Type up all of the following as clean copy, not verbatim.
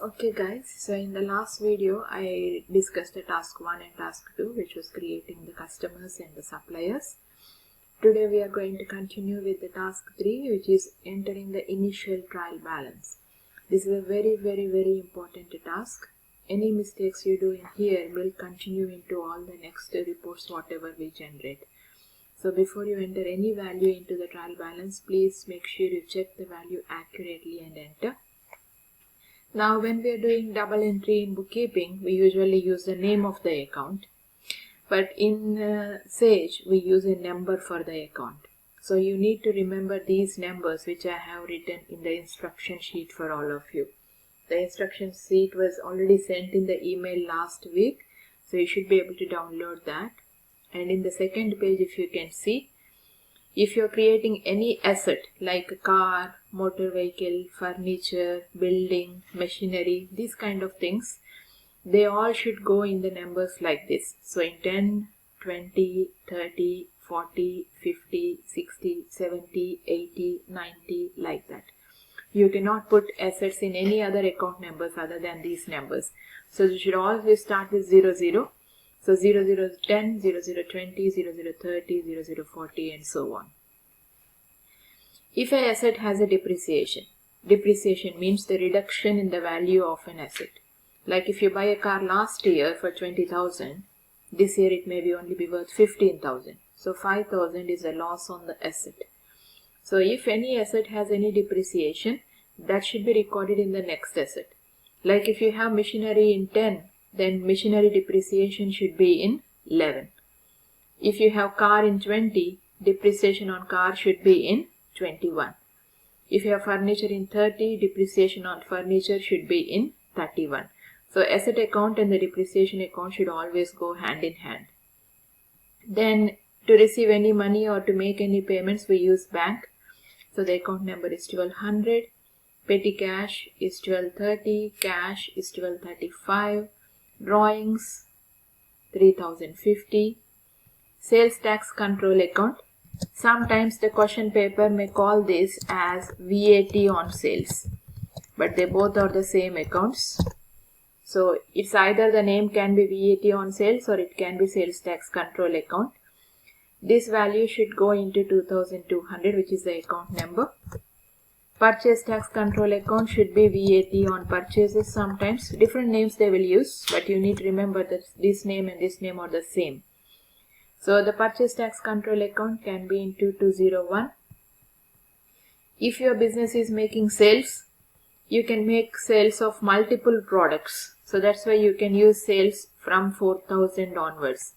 Okay guys, so in the last video I discussed the task 1 and task 2, which was creating the customers and the suppliers. Today we are going to continue with the task 3, which is entering the initial trial balance. This is a very important task. Any mistakes you do in here will continue into all the next reports whatever we generate. So before you enter any value into the trial balance, please make sure you check the value accurately and enter. Now when we are doing double entry in bookkeeping, we usually use the name of the account. But in Sage, we use a number for the account. So you need to remember these numbers which I have written in the instruction sheet for all of you. The instruction sheet was already sent in the email last week. So you should be able to download that. And in the second page, if you can see, if you're creating any asset like a car, motor vehicle, furniture, building, machinery, these kind of things, they all should go in the numbers like this. So in 10, 20, 30, 40, 50, 60, 70, 80, 90, like that. You cannot put assets in any other account numbers other than these numbers. So you should always start with 00. So 0010, 0020, 0030, 0040 and so on. If an asset has a depreciation means the reduction in the value of an asset. Like if you buy a car last year for 20,000, this year it may be only be worth 15,000. So 5,000 is a loss on the asset. So if any asset has any depreciation, that should be recorded in the next asset. Like if you have machinery in 10, then machinery depreciation should be in 11. If you have car in 20, depreciation on car should be in 21. If you have furniture in 30, depreciation on furniture should be in 31. So asset account and the depreciation account should always go hand in hand. Then to receive any money or to make any payments, we use bank. So the account number is 1200. Petty cash is 1230. Cash is 1235. Drawings 3050. Sales tax control account. Sometimes the question paper may call this as VAT on sales, but they both are the same accounts. So it's either the name can be VAT on sales or it can be sales tax control account. This value should go into 2200, which is the account number. Purchase tax control account should be VAT on purchases. Sometimes different names they will use, but you need to remember that this name and this name are the same. So the purchase tax control account can be in 2201. If your business is making sales, you can make sales of multiple products. So that's why you can use sales from 4,000 onwards.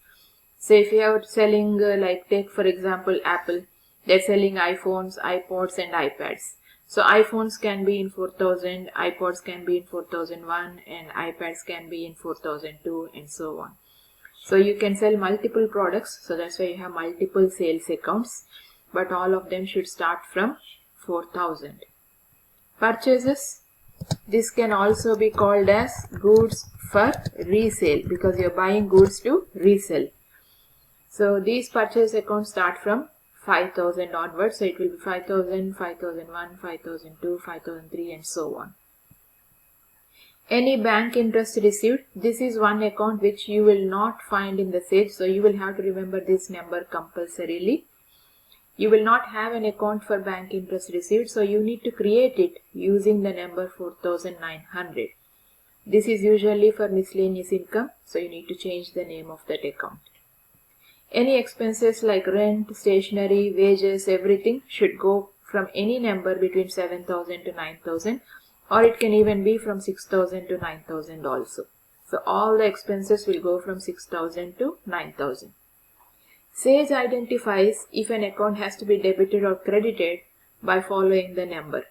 So if you are selling like take for example Apple, they're selling iPhones, iPods and iPads. So iPhones can be in 4,000, iPods can be in 4,001 and iPads can be in 4,002 and so on. So you can sell multiple products, so that's why you have multiple sales accounts, but all of them should start from 4,000. Purchases, this can also be called as goods for resale because you're buying goods to resell. So these purchase accounts start from 5,000 onwards, so it will be 5,000, 5,001, 5,002, 5,003 and so on. Any bank interest received, this is one account which you will not find in the Sage, so you will have to remember this number compulsorily. You will not have an account for bank interest received, so you need to create it using the number 4,900. This is usually for miscellaneous income, so you need to change the name of that account. Any expenses like rent, stationery, wages, everything should go from any number between 7,000 to 9,000. Or it can even be from 6,000 to 9,000 also. So all the expenses will go from 6,000 to 9,000. Sage identifies if an account has to be debited or credited by following the number.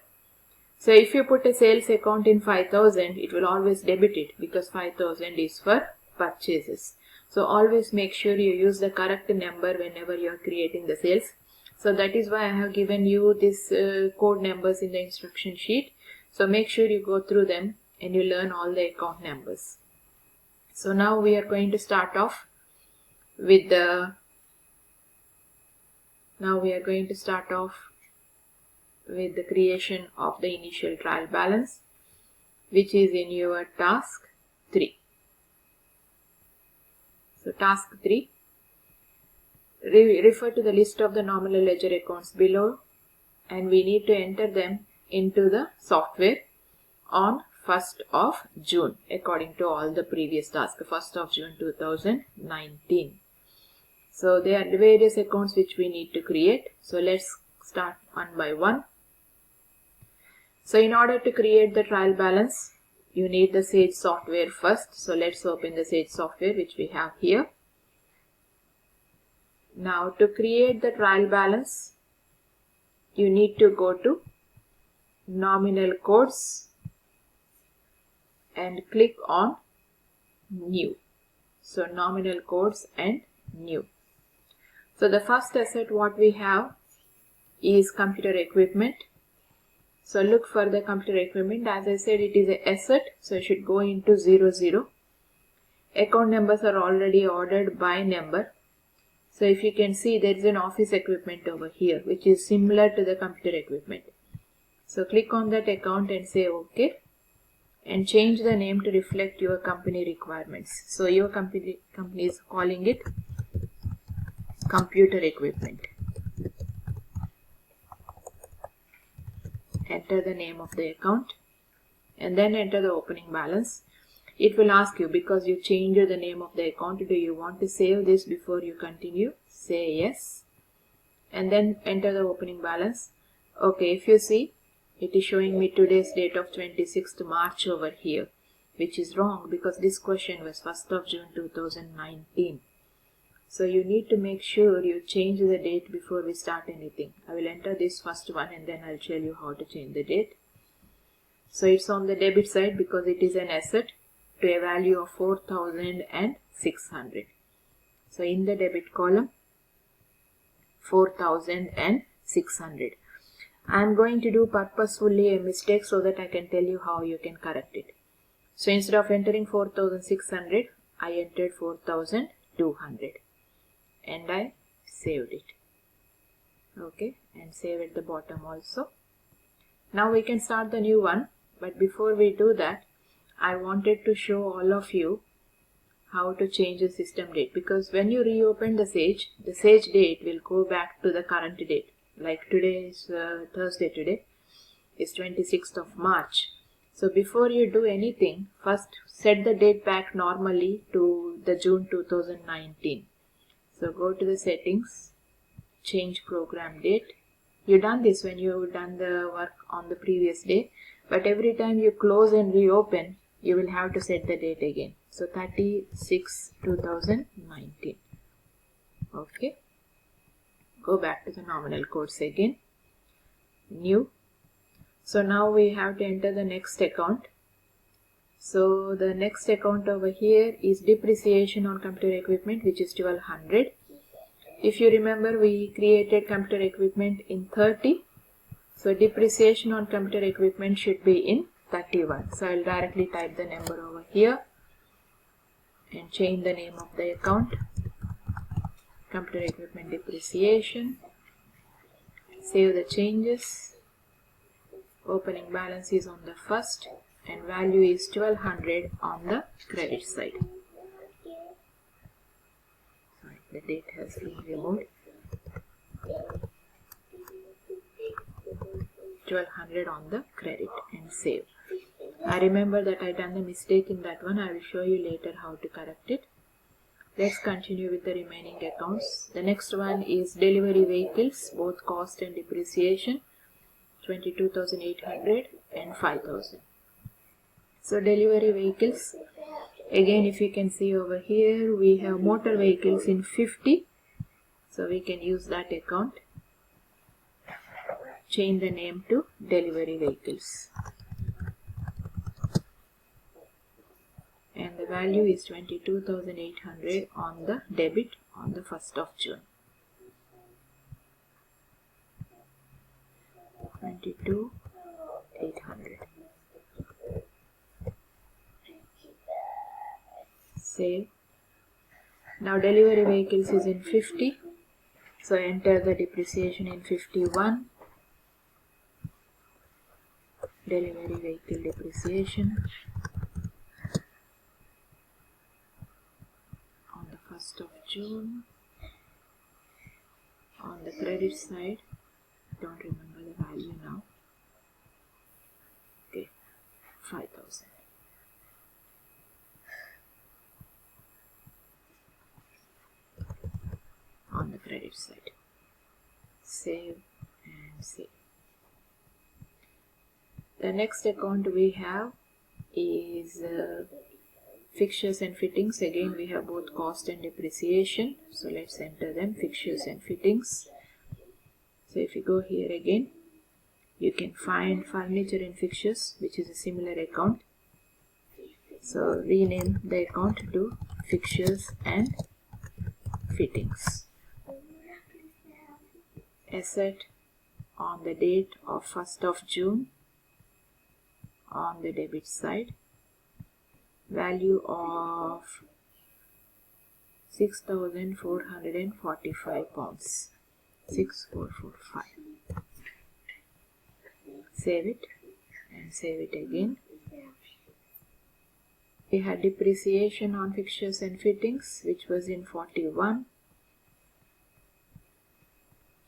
So if you put a sales account in 5,000, it will always debit it because 5,000 is for purchases. So always make sure you use the correct number whenever you are creating the sales. So that is why I have given you these code numbers in the instruction sheet. So make sure you go through them and you learn all the account numbers. So now we are going to start off with the creation of the initial trial balance. which is in your task 3. So task 3, refer to the list of the nominal ledger accounts below, and we need to enter them into the software on 1st of June according to all the previous tasks, 1st of June 2019. So there are various accounts which we need to create. So let's start one by one. So in order to create the trial balance, you need the Sage software first. So let's open the Sage software which we have here. Now to create the trial balance, you need to go to nominal codes and click on new. So nominal codes and new. So the first asset what we have is computer equipment. So look for the computer equipment. As I said, it is an asset, so it should go into 00. Account numbers are already ordered by number. So if you can see, there is an office equipment over here which is similar to the computer equipment. So click on that account and say OK, and change the name to reflect your company requirements. So your company is calling it computer equipment. Enter the name of the account and then enter the opening balance. It will ask you, because you changed the name of the account, do you want to save this before you continue? Say yes, and then enter the opening balance. Okay, if you see, it is showing me today's date of 26th March over here, which is wrong because this question was 1st of June 2019. So you need to make sure you change the date before we start anything. I will enter this first one and then I'll tell you how to change the date. So it's on the debit side because it is an asset to a value of 4,600. So in the debit column, 4,600. I am going to do purposefully a mistake so that I can tell you how you can correct it. So instead of entering 4,600, I entered 4,200 and I saved it. Okay, and save at the bottom also. Now we can start the new one, but before we do that, I wanted to show all of you how to change the system date, because when you reopen the Sage date will go back to the current date. Like today is Thursday, today is 26th of March. So before you do anything, first set the date back normally to the June 2019. So go to the settings, change program date. You've done this when you've done the work on the previous day, but every time you close and reopen, you will have to set the date again. So 30/6/2019. Okay. Go back to the nominal codes again. New. So now we have to enter the next account. So the next account over here is depreciation on computer equipment, which is 1200. If you remember, we created computer equipment in 30. So depreciation on computer equipment should be in 31. So I'll directly type the number over here and change the name of the account. Computer equipment depreciation. Save the changes. Opening balance is on the first and value is 1200 on the credit side. Sorry, the date has been removed. 1200 on the credit and save. I remember that I done the mistake in that one. I will show you later how to correct it. Let's continue with the remaining accounts. The next one is delivery vehicles, both cost and depreciation, 22,800 and 5,000. So delivery vehicles, again if you can see over here, we have motor vehicles in 50. So we can use that account. Change the name to delivery vehicles. And the value is 22,800 on the debit on the 1st of June. 22,800. Save. Now delivery vehicles is in 50. So enter the depreciation in 51. delivery vehicle depreciation on the 1st of June. On the credit side, don't remember the value now. Okay, 5,000. On the credit side. Save and save. The next account we have is Fixtures and Fittings. Again, we have both cost and depreciation. So let's enter them, Fixtures and Fittings. So if you go here again, you can find Furniture and Fixtures, which is a similar account. So rename the account to Fixtures and Fittings. Asset on the date of 1st of June on the debit side. Value of 6,445 pounds. 6,445. Save it and save it again. We had depreciation on Fixtures and Fittings, which was in 41.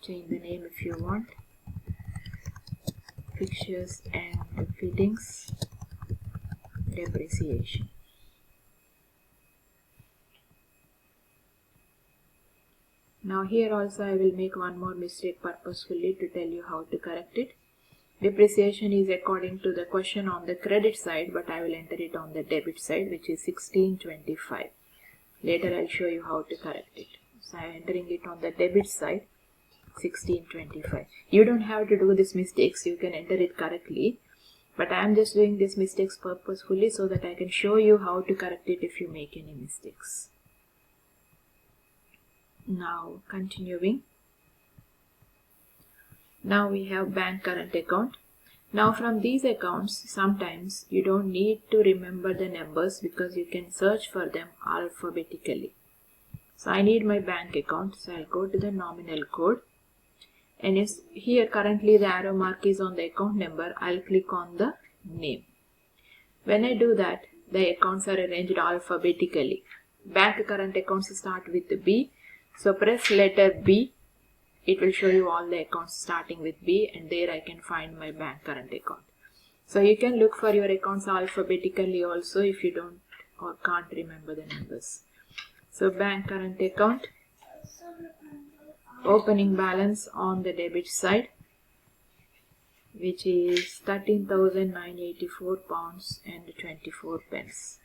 Change the name if you want. Fixtures and Fittings depreciation. Now here also I will make one more mistake purposefully to tell you how to correct it. Depreciation is according to the question on the credit side, but I will enter it on the debit side, which is 1625. Later I'll show you how to correct it. So I am entering it on the debit side, 1625. You don't have to do these mistakes, you can enter it correctly. But I am just doing these mistakes purposefully so that I can show you how to correct it if you make any mistakes. Now continuing. Now we have bank current account. Now from these accounts, sometimes you don't need to remember the numbers because you can search for them alphabetically. So I need my bank account, so I'll go to the nominal code. And here currently the arrow mark is on the account number. I'll click on the name. When I do that, the accounts are arranged alphabetically. Bank current accounts start with B. So press letter B. It will show you all the accounts starting with B, and there I can find my bank current account. So you can look for your accounts alphabetically also if you don't or can't remember the numbers. So bank current account. Opening balance on the debit side, which is 13,984 pounds and 24 pence.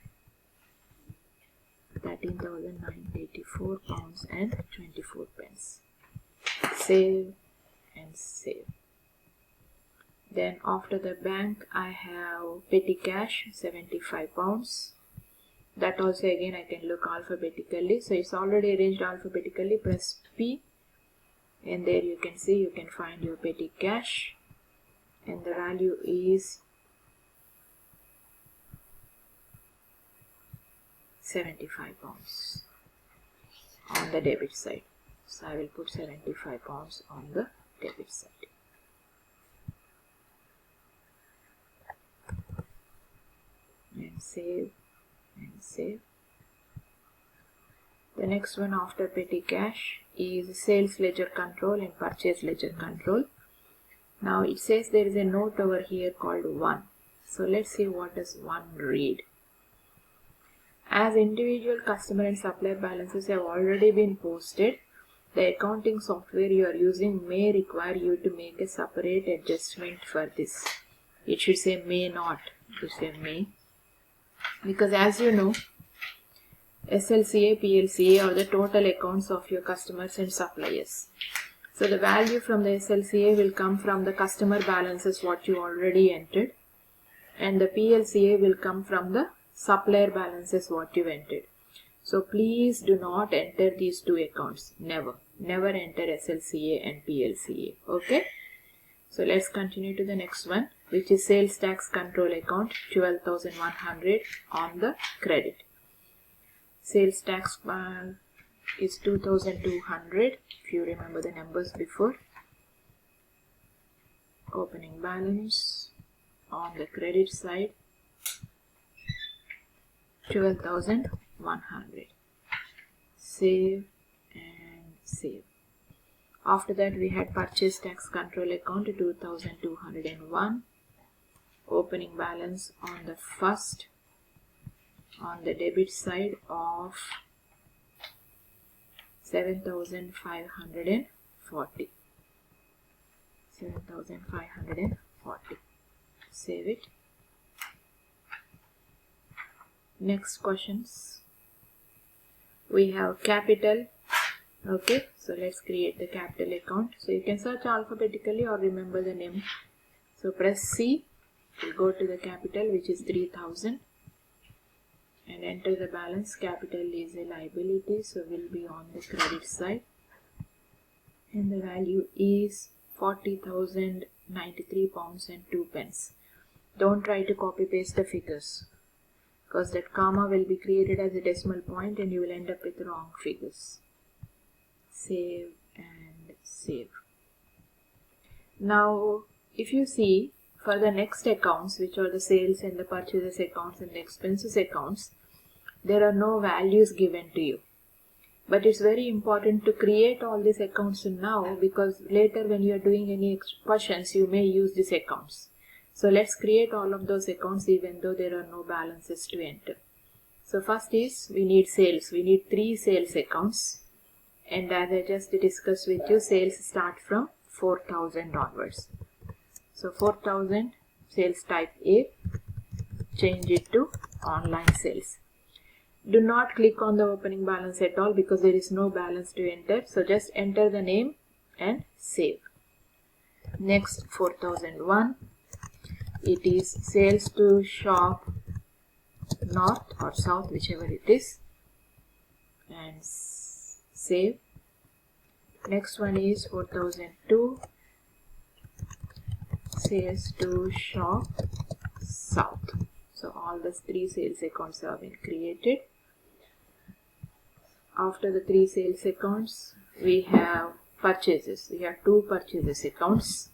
13,984 pounds and 24 pence. Save and save. Then after the bank, I have petty cash, 75 pounds. That also again I can look alphabetically. So it's already arranged alphabetically. Press P. And there you can see, you can find your petty cash, and the value is 75 pounds on the debit side. So I will put 75 pounds on the debit side. And save and save. The next one after petty cash is sales ledger control and purchase ledger control. Now it says there is a note over here called 1. So let's see what does 1 read. As individual customer and supplier balances have already been posted, the accounting software you are using may require you to make a separate adjustment for this. It should say may not, to say may. Because as you know, SLCA, PLCA are the total accounts of your customers and suppliers. So the value from the SLCA will come from the customer balances what you already entered, and the PLCA will come from the supplier balances what you entered. So please do not enter these two accounts. Never enter SLCA and PLCA. Okay. So let's continue to the next one, which is sales tax control account, 12,100 on the credit. Sales tax is 2,200 if you remember the numbers before. Opening balance On the credit side, 12,100. Save and save. After that, we had purchase tax control account 2,201. Opening balance on the first, on the debit side of 7,540. 7,540. Save it. Next questions. We have capital. Okay, so let's create the capital account. So you can search alphabetically or remember the name. So press C. We'll go to the capital, which is 3,000, and enter the balance. Capital is a liability, so will be on the credit side, and the value is 40,093 pounds and 2 pence. Don't try to copy paste the figures, because that comma will be created as a decimal point and you will end up with wrong figures. Save and save. Now if you see, for the next accounts, which are the sales and the purchases accounts and the expenses accounts, there are no values given to you. But it's very important to create all these accounts now, because later when you are doing any questions, you may use these accounts. So let's create all of those accounts even though there are no balances to enter. So first is, we need sales. We need 3 sales accounts. And as I just discussed with you, sales start from 4,000 onwards. So 4,000, sales type A, change it to online sales. Do not click on the opening balance at all, because there is no balance to enter. So just enter the name and save. Next, 4,001, it is sales to shop north or south, whichever it is, and save. Next one is 4,002, sales to shop south. So all the 3 sales accounts have been created. After the 3 sales accounts, we have purchases. We have 2 purchases accounts.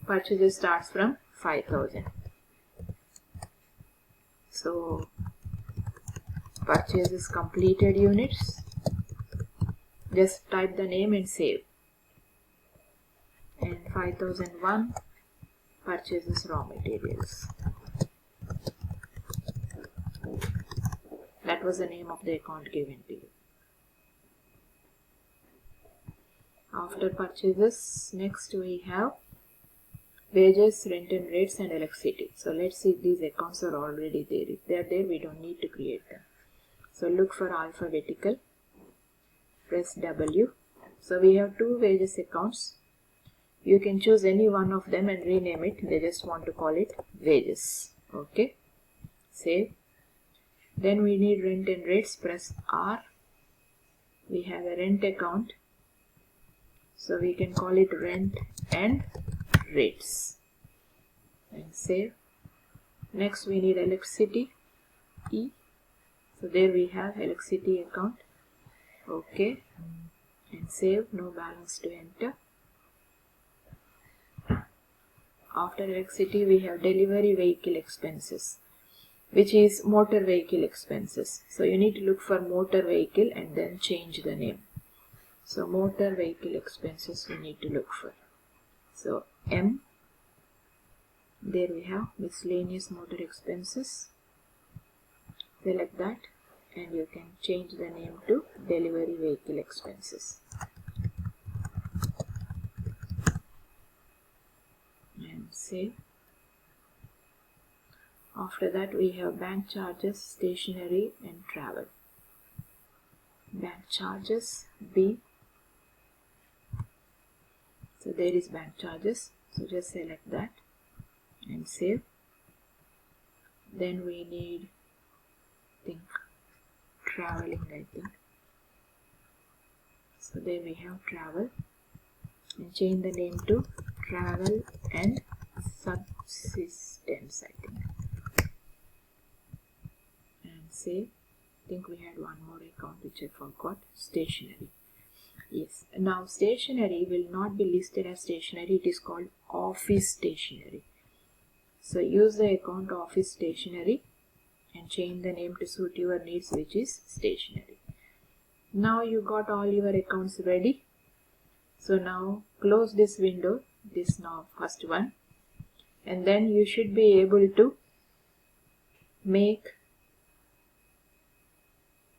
Purchases starts from 5,000. So purchases completed units. Just type the name and save. And 5,001, purchases raw materials. That was the name of the account given to you. After purchases, next we have wages, rent and rates, and electricity. So let's see if these accounts are already there. If they are there, we don't need to create them. So look for alphabetical. Press W. So we have 2 wages accounts. You can choose any one of them and rename it. They just want to call it wages. Okay. Save. Then we need rent and rates. Press R. We have a rent account. So we can call it rent and rates. And save. Next we need electricity. E. So there we have electricity account. Okay. And save. No balance to enter. After electricity, we have delivery vehicle expenses, which is motor vehicle expenses. So you need to look for motor vehicle and then change the name. So motor vehicle expenses we need to look for. So M. There we have miscellaneous motor expenses. Select that and you can change the name to delivery vehicle expenses. And save. After that we have bank charges, stationery and travel. Bank charges B. So there is bank charges. So just select that and save. Then we need traveling, I think. So there we have travel, and change the name to travel and subsistence, I think. And save. I think we had one more account which I forgot. Stationery. Yes. Now stationery will not be listed as stationery. It is called office stationery. So use the account office stationery and change the name to suit your needs, which is stationery. Now you got all your accounts ready. So now close this window, this now first one, and then you should be able to make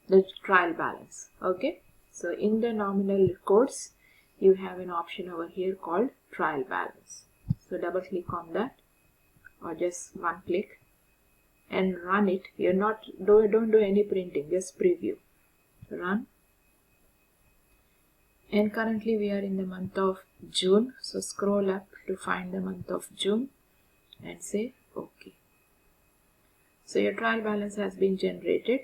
the trial balance. Okay, so in the nominal codes you have an option over here called trial balance. So double click on that, or just one click, and run it. Don't do any printing, just preview. Run. And currently we are in the month of June, so scroll up to find the month of June and say OK. So your trial balance has been generated,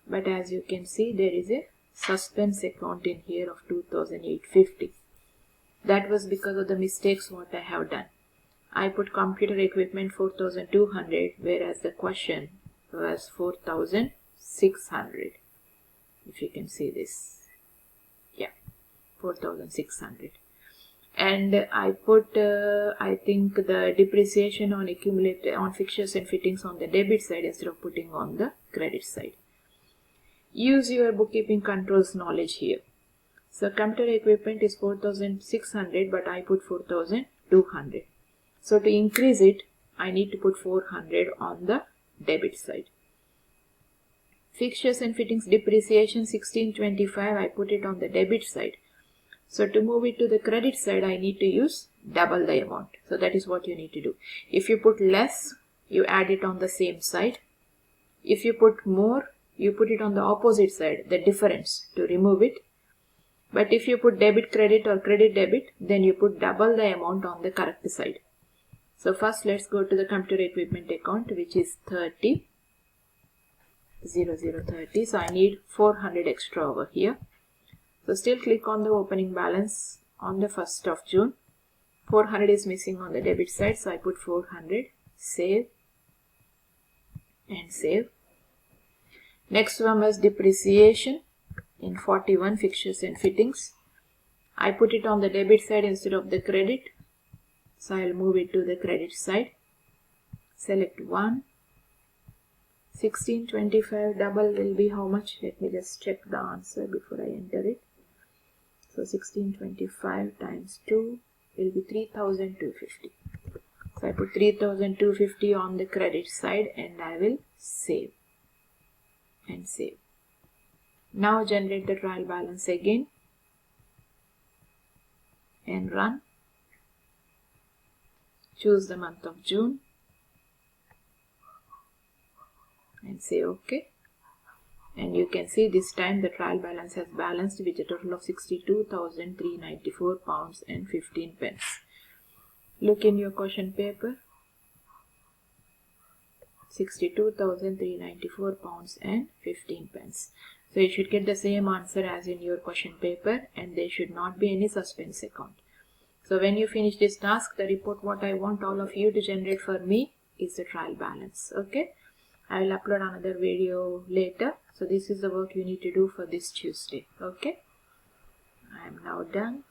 but as you can see there is a suspense account in here of 2,850. That was because of the mistakes what I have done. I put computer equipment 4,200, whereas the question was 4,600. If you can see this, yeah, 4,600. And I put I think the depreciation on accumulated on fixtures and fittings on the debit side instead of putting on the credit side. Use your bookkeeping controls knowledge here. So computer equipment is 4,600, but I put 4,200. So to increase it, I need to put 400 on the debit side. Fixtures and fittings depreciation 1625, I put it on the debit side. So to move it to the credit side, I need to use double the amount. So that is what you need to do. If you put less, you add it on the same side. If you put more, you put it on the opposite side, the difference, to remove it. But if you put debit credit or credit debit, then you put double the amount on the correct side. So first let's go to the computer equipment account, which is 30. So I need 400 extra over here. So still click on the opening balance on the 1st of June. 400 is missing on the debit side, so I put 400. Save and save. Next one was depreciation in 41, fixtures and fittings. I put it on the debit side instead of the credit. So I'll move it to the credit side. Select 1. 1625 double will be how much? Let me just check the answer before I enter it. So 1625 times 2 will be 3,250. So I put 3,250 on the credit side and I will save and save. Now generate the trial balance again and run. Choose the month of June and say OK. And you can see this time the trial balance has balanced with a total of £62,394 and 15 pence. Look in your question paper. £62,394 and 15 pence. So you should get the same answer as in your question paper, and there should not be any suspense account. So when you finish this task, the report what I want all of you to generate for me is the trial balance. Okay, I will upload another video later. So this is the work you need to do for this Tuesday. Okay, I am now done.